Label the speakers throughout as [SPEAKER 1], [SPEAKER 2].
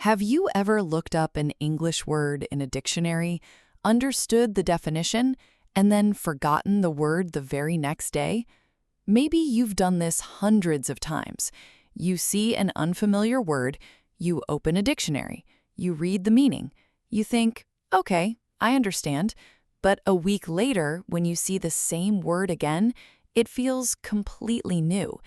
[SPEAKER 1] Have you ever looked up an English word in a dictionary, understood the definition, and then forgotten the word the very next day? Maybe you've done this hundreds of times. You see an unfamiliar word, you open a dictionary, you read the meaning, you think, okay, I understand. But a week later, when you see the same word again, it feels completely new.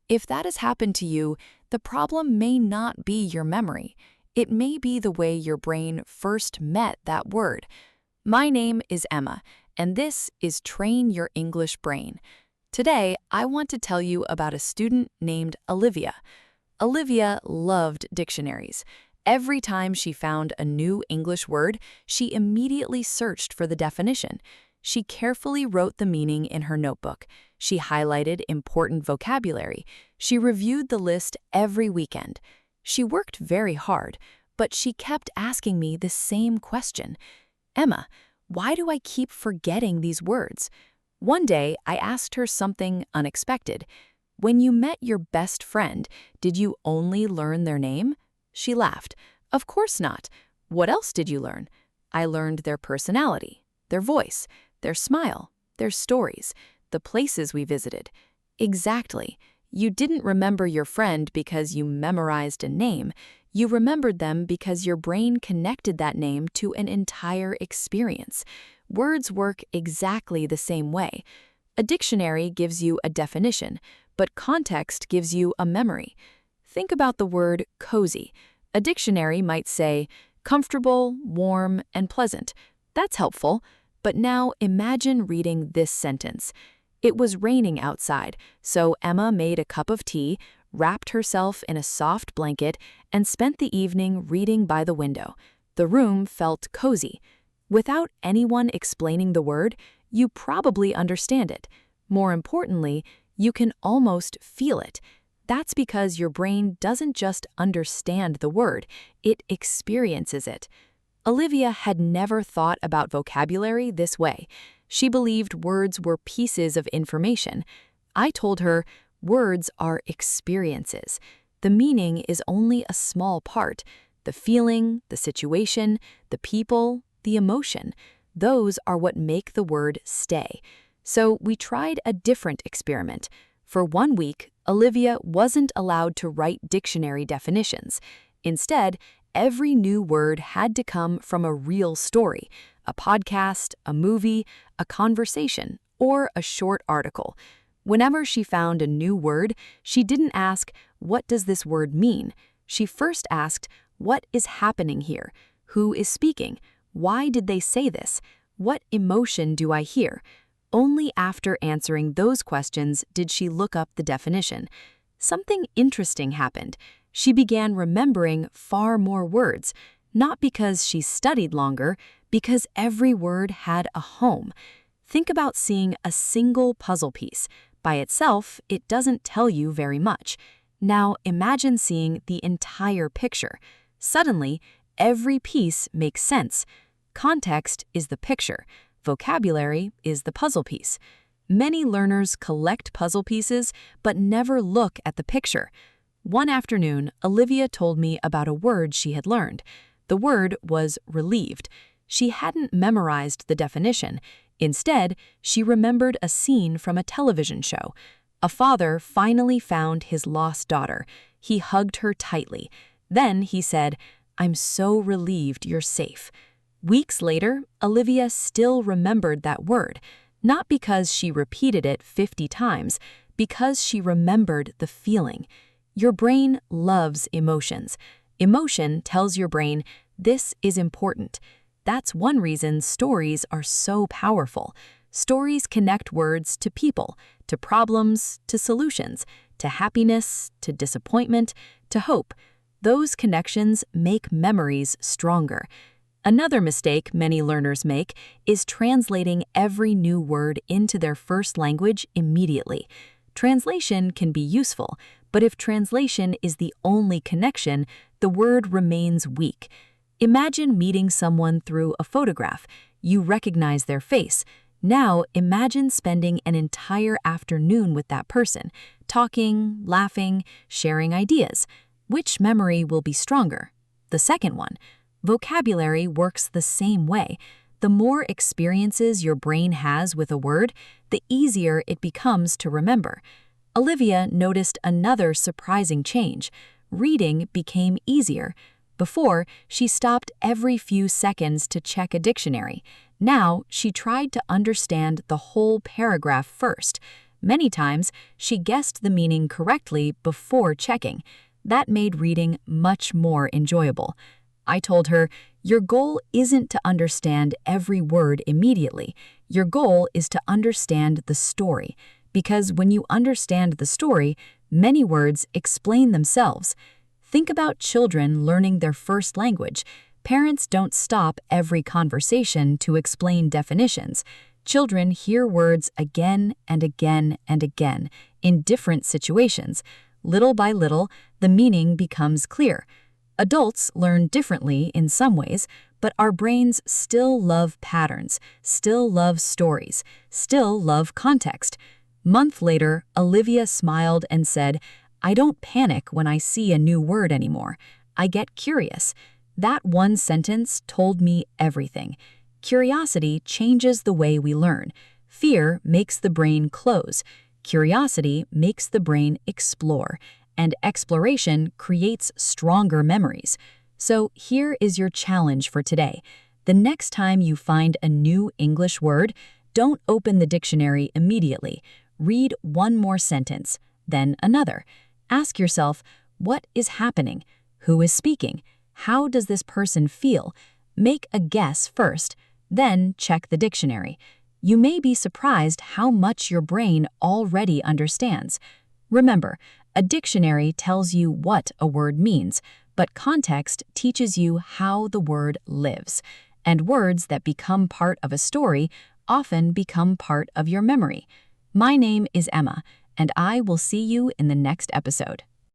[SPEAKER 1] If that has happened to you, the problem may not be your memory. It may be the way your brain first met that word. My name is Emma, and this is Train Your English Brain. Today, I want to tell you about a student named Olivia. Olivia loved dictionaries. Every time she found a new English word, she immediately searched for the definition. She carefully wrote the meaning in her notebook. She highlighted important vocabulary. She reviewed the list every weekend. She worked very hard, but she kept asking me the same question. Emma, why do I keep forgetting these words? One day, I asked her something unexpected. When you met your best friend, did you only learn their name? She laughed. Of course not. What else did you learn? I learned their personality, their voice, their smile, their stories, the places we visited. Exactly. You didn't remember your friend because you memorized a name. You remembered them because your brain connected that name to an entire experience. Words work exactly the same way. A dictionary gives you a definition, but context gives you a memory. Think about the word cozy. A dictionary might say comfortable, warm, and pleasant. That's helpful. But now imagine reading this sentence. It was raining outside, so Emma made a cup of tea, wrapped herself in a soft blanket, and spent the evening reading by the window. The room felt cozy. Without anyone explaining the word, you probably understand it. More importantly, you can almost feel it. That's because your brain doesn't just understand the word, it experiences it. Olivia had never thought about vocabulary this way. She believed words were pieces of information. I told her, words are experiences. The meaning is only a small part. The feeling, the situation, the people, the emotion, those are what make the word stay. So we tried a different experiment. For 1 week, Olivia wasn't allowed to write dictionary definitions. Instead, every new word had to come from a real story, a podcast, a movie, a conversation, or a short article. Whenever she found a new word, she didn't ask, "What does this word mean?" She first asked, "What is happening here? Who is speaking? Why did they say this? What emotion do I hear?" Only after answering those questions did she look up the definition. Something interesting happened. She began remembering far more words, not because she studied longer, because every word had a home. Think about seeing a single puzzle piece. By itself, it doesn't tell you very much. Now imagine seeing the entire picture. Suddenly, every piece makes sense. Context is the picture. Vocabulary is the puzzle piece. Many learners collect puzzle pieces but never look at the picture. One afternoon, Olivia told me about a word she had learned. The word was relieved. She hadn't memorized the definition. Instead, she remembered a scene from a television show. A father finally found his lost daughter. He hugged her tightly. Then he said, "I'm so relieved you're safe." Weeks later, Olivia still remembered that word, not because she repeated it 50 times, because she remembered the feeling. Your brain loves emotions. Emotion tells your brain, this is important. That's one reason stories are so powerful. Stories connect words to people, to problems, to solutions, to happiness, to disappointment, to hope. Those connections make memories stronger. Another mistake many learners make is translating every new word into their first language immediately. Translation can be useful, but if translation is the only connection, the word remains weak. Imagine meeting someone through a photograph. You recognize their face. Now imagine spending an entire afternoon with that person, talking, laughing, sharing ideas. Which memory will be stronger?
[SPEAKER 2] The second one, vocabulary works the same way. The more experiences your brain has with a word, the easier it becomes to remember. Olivia noticed another surprising change. Reading became easier. Before, she stopped every few seconds to check a dictionary. Now, she tried to understand the whole paragraph first. Many times, she guessed the meaning correctly before checking. That made reading much more enjoyable. I told her, your goal isn't to understand every word immediately. Your goal is to understand the story. Because when you understand the story, many words explain themselves. Think about children learning their first language. Parents don't stop every conversation to explain definitions. Children hear words again and again and again in different situations. Little by little, the meaning becomes clear. Adults learn differently in some ways, but our brains still love patterns, still love stories, still love context. Month later, Olivia smiled and said, I don't panic when I see a new word anymore. I get curious. That one sentence told me everything. Curiosity changes the way we learn. Fear makes the brain close. Curiosity makes the brain explore. And exploration creates stronger memories. So here is your challenge for today. The next time you find a new English word, don't open the dictionary immediately. Read one more sentence, then another. Ask yourself, what is happening? Who is speaking? How does this person feel? Make a guess first, then check the dictionary. You may be surprised how much your brain already understands. Remember, a dictionary tells you what a word means, but context teaches you how the word lives. And words that become part of a story often become part of your memory. My name is Emma, and I will see you in the next episode.